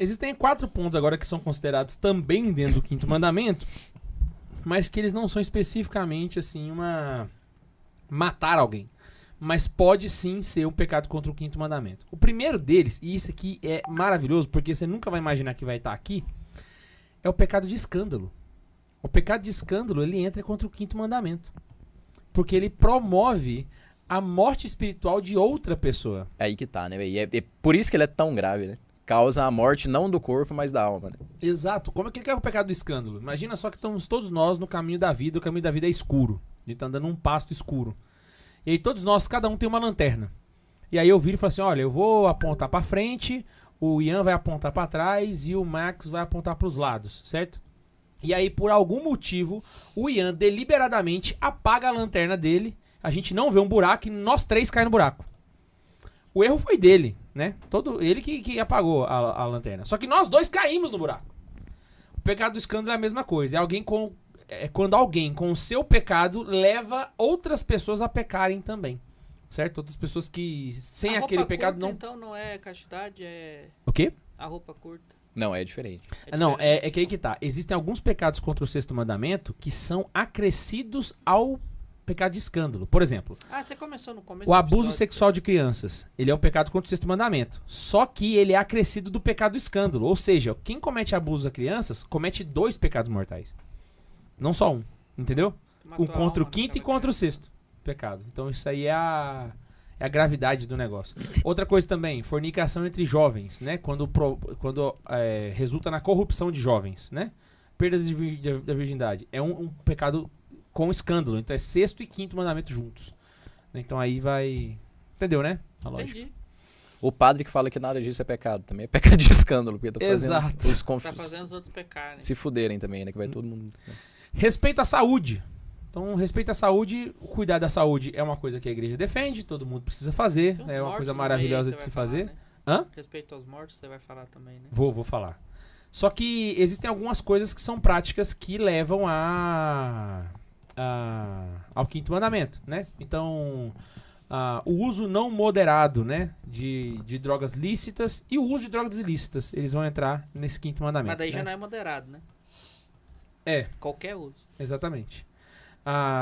Existem 4 pontos agora que são considerados também dentro do quinto mandamento, mas que eles não são especificamente, assim, matar alguém. Mas pode sim ser um pecado contra o quinto mandamento. O primeiro deles, e isso aqui é maravilhoso, porque você nunca vai imaginar que vai estar aqui, é o pecado de escândalo. O pecado de escândalo, ele entra contra o quinto mandamento. Porque ele promove a morte espiritual de outra pessoa. É aí que tá, né, velho? E é por isso que ele é tão grave, né? Causa a morte não do corpo, mas da alma, né? Exato. Como é que é o pecado do escândalo? Imagina só que estamos todos nós no caminho da vida. O caminho da vida é escuro. A gente tá andando num pasto escuro. E aí todos nós, cada um tem uma lanterna. E aí eu viro e falo assim, olha, eu vou apontar pra frente, o Ian vai apontar pra trás e o Max vai apontar pros lados, certo? E aí, por algum motivo, o Ian deliberadamente apaga a lanterna dele, a gente não vê um buraco e nós 3 caímos no buraco. O erro foi dele, né? Ele que apagou a lanterna. Só que nós 2 caímos no buraco. O pecado do escândalo é a mesma coisa. É quando alguém com o seu pecado leva outras pessoas a pecarem também. Certo? Outras pessoas que sem aquele pecado curta, não... Então não é castidade, é... O quê? A roupa curta. Não, é diferente. Não, é que aí que tá. Existem alguns pecados contra o sexto mandamento que são acrescidos ao pecado de escândalo. Por exemplo, Você começou no começo o do abuso episódio. sexual de crianças. Ele é um pecado contra o sexto mandamento. Só que ele é acrescido do pecado do escândalo. Ou seja, quem comete abuso a crianças comete 2 pecados mortais. Não só um. Entendeu? Matou Um contra a o alma quinto e daquela contra o criança. sexto pecado. Então isso aí é a gravidade do negócio. Outra coisa também, fornicação entre jovens, né? Quando resulta na corrupção de jovens, né? Perda da virgindade. É um pecado com escândalo. Então é sexto e quinto mandamento juntos. Então aí vai... Entendeu, né? A lógica. Entendi. O padre que fala que nada disso é pecado, também é pecado de escândalo, porque tá fazendo Exato. os Tá fazendo os outros pecarem. se fuderem também, né? Que vai todo mundo... né? Respeito à saúde. Então, respeito à saúde, cuidar da saúde é uma coisa que a igreja defende, todo mundo precisa fazer, Tem uns é uma mortos coisa no maravilhosa meio de que se você vai fazer. falar, né? Hã? Respeito aos mortos, você vai falar também, né? Vou falar. Só que existem algumas coisas que são práticas que levam ao quinto mandamento, né? Então, o uso não moderado, né, de drogas lícitas e o uso de drogas ilícitas, eles vão entrar nesse quinto mandamento. Mas daí né? já não é moderado, né? É, Qualquer uso. exatamente.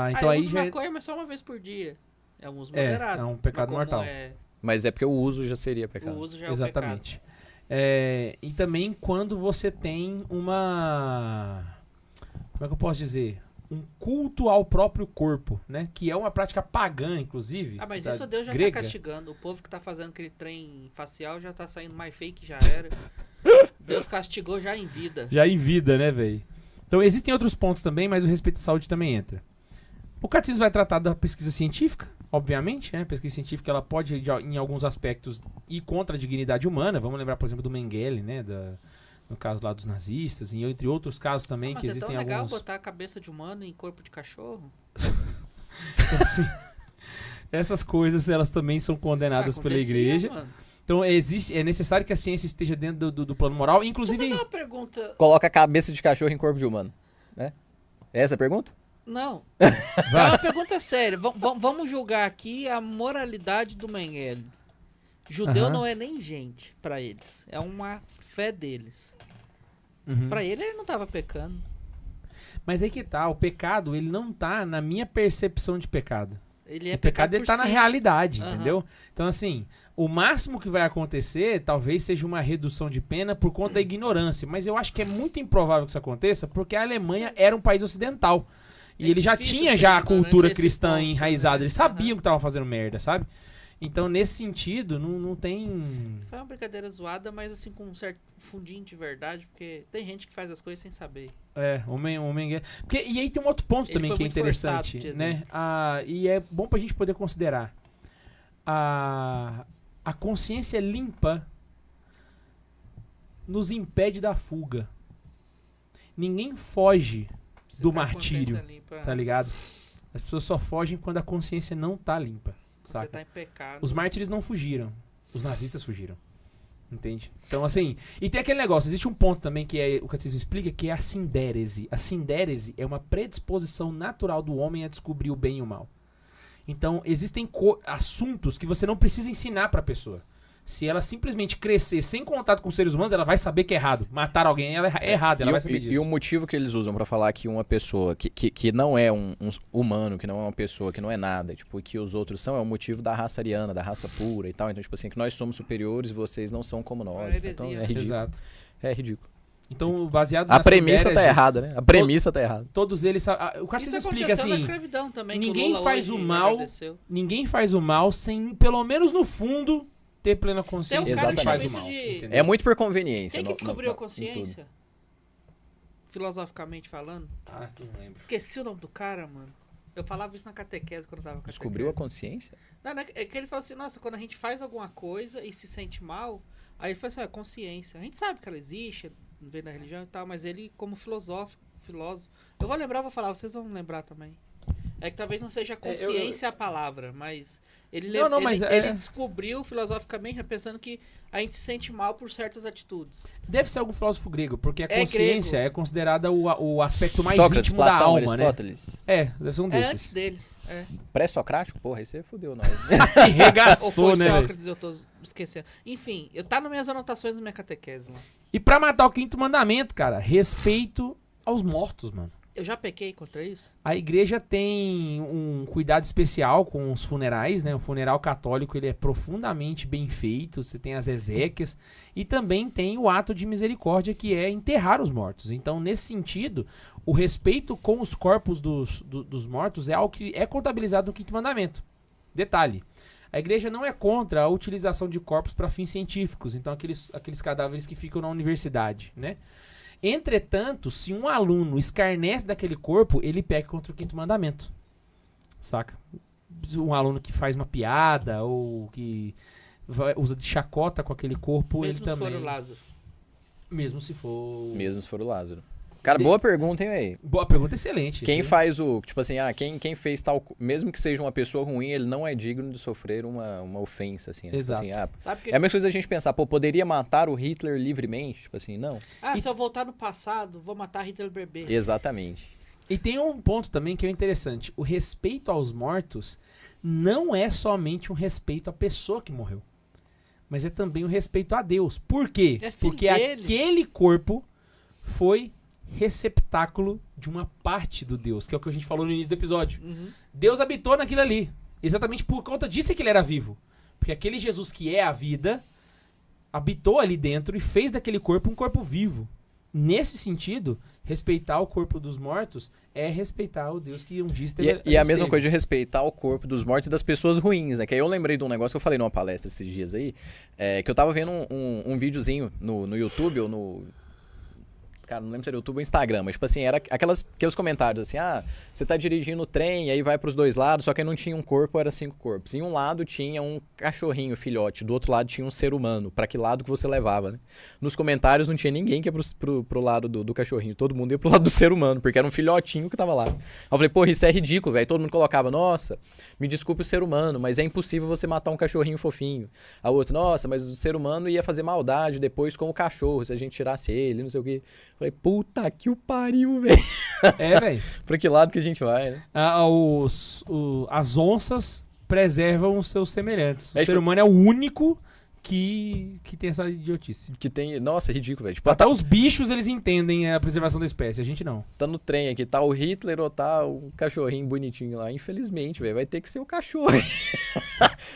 Então eu aí uso já maconha, mas só uma vez por dia. É um uso é moderado. um pecado Mas como mortal. Mas é porque o uso já seria O pecado. uso já é Exatamente. E também quando você tem uma... Como é que eu posso dizer? Um culto ao próprio corpo, né? Que é uma prática pagã, inclusive. o pecado. Mas da isso Deus já grega. tá castigando. O povo que tá fazendo aquele trem facial já tá saindo mais fake que já era. Deus castigou já em vida. Já em vida, né, velho? Então existem outros pontos também, mas o respeito à saúde também entra. O catecismo vai tratar da pesquisa científica, obviamente, né? A pesquisa científica ela pode, em alguns aspectos, ir contra a dignidade humana. Vamos lembrar, por exemplo, do Mengele, né? No caso lá dos nazistas, e entre outros casos também, Mas que é existem tão legal alguns... botar a cabeça de humano em corpo de cachorro. Assim, essas coisas, elas também são condenadas pela Acontecia, igreja. mano. Então é necessário que a ciência esteja dentro do plano moral, Deixa eu inclusive... fazer uma pergunta. Coloca a cabeça de cachorro em corpo de humano, né? É essa a pergunta? Não. É uma pergunta séria. Vamos julgar aqui a moralidade do Mengele. Judeu Aham. não é nem gente pra eles. É uma fé deles. Uhum. Pra ele não tava pecando. Mas aí que tá, o pecado, ele não tá na minha percepção de pecado. Ele é O pecado, ele por tá na si. realidade, Aham. entendeu? Então, assim, o máximo que vai acontecer, talvez seja uma redução de pena por conta da ignorância. Mas eu acho que é muito improvável que isso aconteça, porque a Alemanha era um país ocidental. E É ele já difícil tinha ser já a ignorante cultura nesse cristã ponto, enraizada. né? Eles sabiam Aham. que estavam fazendo merda, sabe? Então, nesse sentido, não tem... Foi uma brincadeira zoada, mas assim, com um certo fundinho de verdade, porque tem gente que faz as coisas sem saber. Homem... Porque, e aí tem um outro ponto Ele também foi que é muito forçado, interessante, de né? exemplo. E é bom pra gente poder considerar. A consciência limpa nos impede da fuga. Ninguém foge Você do tá com a martírio, consciência limpa, tá ligado? As pessoas só fogem quando a consciência não tá limpa, Você saca? tá em pecado. Os mártires não fugiram. Os nazistas fugiram. Entende? Então, assim... E tem aquele negócio. Existe um ponto também que o catecismo explica, que é a sindérese. A sindérese é uma predisposição natural do homem a descobrir o bem e o mal. Então, existem assuntos que você não precisa ensinar pra pessoa. Se ela simplesmente crescer sem contato com seres humanos, ela vai saber que é errado. Matar alguém é errado, ela vai saber disso. E o motivo que eles usam pra falar que uma pessoa que não é um humano, que não é uma pessoa, que não é nada, tipo, que os outros são, é o motivo da raça ariana, da raça pura e tal. Então, tipo assim, que nós somos superiores e vocês não são como nós. Então, é ridículo. Exato. É ridículo. Então, baseado A nessa premissa ideia, tá errada, né? A premissa tá errada. todos eles... O cara Isso sempre explica aconteceu na assim... escravidão também. que ninguém o Lula faz hoje o mal. agradeceu. Ninguém faz o mal sem, pelo menos no fundo, ter plena consciência Tem um cara que que faz o chama mal. isso de- entendeu? É muito por conveniência. Quem que descobriu a em tudo. consciência? Filosoficamente falando. Ah, não lembro. Esqueci o nome do cara, mano. Eu falava isso na catequese quando eu tava catequese. Descobriu a consciência? Não, é que ele falou assim, nossa, quando a gente faz alguma coisa e se sente mal, aí ele falou assim, consciência. A gente sabe que ela existe, vem da religião e tal, mas ele, como filósofo, eu vou lembrar, vou falar, vocês vão lembrar também. É que talvez não seja consciência a palavra, mas ele, ele descobriu filosoficamente, né, pensando que a gente se sente mal por certas atitudes. Deve ser algum filósofo grego, porque a É consciência grego. é considerada o aspecto mais Sócrates, íntimo Platão, da alma, Aristóteles. né? Deve ser um É antes desses. deles. É. Pré-socrático? Porra, aí você fudeu nós. Ou Regaçou, foi né? velho? Sócrates, eu tô esquecendo. Enfim, tá nas minhas anotações da minha catequese lá. E pra matar o quinto mandamento, cara, respeito aos mortos, mano. Eu já pequei contra isso? A igreja tem um cuidado especial com os funerais, né? O funeral católico, ele é profundamente bem feito, você tem as exéquias e também tem o ato de misericórdia, que é enterrar os mortos. Então, nesse sentido, o respeito com os corpos dos mortos é algo que é contabilizado no quinto mandamento. Detalhe, a igreja não é contra a utilização de corpos para fins científicos, então aqueles cadáveres que ficam na universidade, né? Entretanto, se um aluno escarnece daquele corpo, ele peca contra o quinto mandamento. Saca? Um aluno que faz uma piada ou que usa de chacota com aquele corpo, Mesmo ele se também... for o Lázaro. Mesmo se for... Mesmo se for o Lázaro. Cara, boa pergunta, hein, aí? Boa pergunta, excelente. Quem Esse- faz o... Tipo assim, quem fez tal... Mesmo que seja uma pessoa ruim, ele não é digno de sofrer uma ofensa, assim. Tipo Exato. assim, Sabe que... é a mesma coisa a gente pensar, pô, poderia matar o Hitler livremente? Tipo assim, não. se eu voltar no passado, vou matar Hitler bebê. Exatamente. E tem um ponto também que é interessante. O respeito aos mortos não é somente um respeito à pessoa que morreu, mas é também um respeito a Deus. Por quê? É filho Porque dele. aquele corpo foi receptáculo de uma parte do Deus, que é o que a gente falou no início do episódio. Uhum. Deus habitou naquilo ali. Exatamente por conta disso é que ele era vivo. Porque aquele Jesus que é a vida habitou ali dentro e fez daquele corpo um corpo vivo. Nesse sentido, respeitar o corpo dos mortos é respeitar o Deus que um dia esteve. E é a mesma coisa de respeitar o corpo dos mortos e das pessoas ruins, né? Que aí eu lembrei de um negócio que eu falei numa palestra esses dias aí, que eu tava vendo um videozinho no YouTube ou no... Cara, não lembro se era YouTube ou Instagram, mas tipo assim, era aqueles comentários assim, você tá dirigindo o trem, aí vai pros dois lados, só que não tinha um corpo, era 5 corpos. Em um lado tinha um cachorrinho, filhote, do outro lado tinha um ser humano, pra que lado que você levava, né? Nos comentários não tinha ninguém que ia pro lado do cachorrinho, todo mundo ia pro lado do ser humano, porque era um filhotinho que tava lá. Aí eu falei, porra, isso é ridículo, velho. Todo mundo colocava, nossa, me desculpe o ser humano, mas é impossível você matar um cachorrinho fofinho. A outra, nossa, mas o ser humano ia fazer maldade depois com o cachorro, se a gente tirasse ele, não sei o quê. Falei, puta que o pariu, velho. É, velho. Pra que lado que a gente vai, né? As onças preservam os seus semelhantes. O É, ser tipo- humano é o único que tem essa idiotice. Que tem... Nossa, é ridículo, velho. Tipo, Até os bichos, eles entendem a preservação da espécie, a gente não. tá no trem aqui, tá o Hitler ou tá o cachorrinho bonitinho lá. Infelizmente, velho, vai ter que ser o cachorro.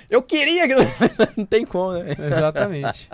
Eu queria que... Não tem como, né? Exatamente.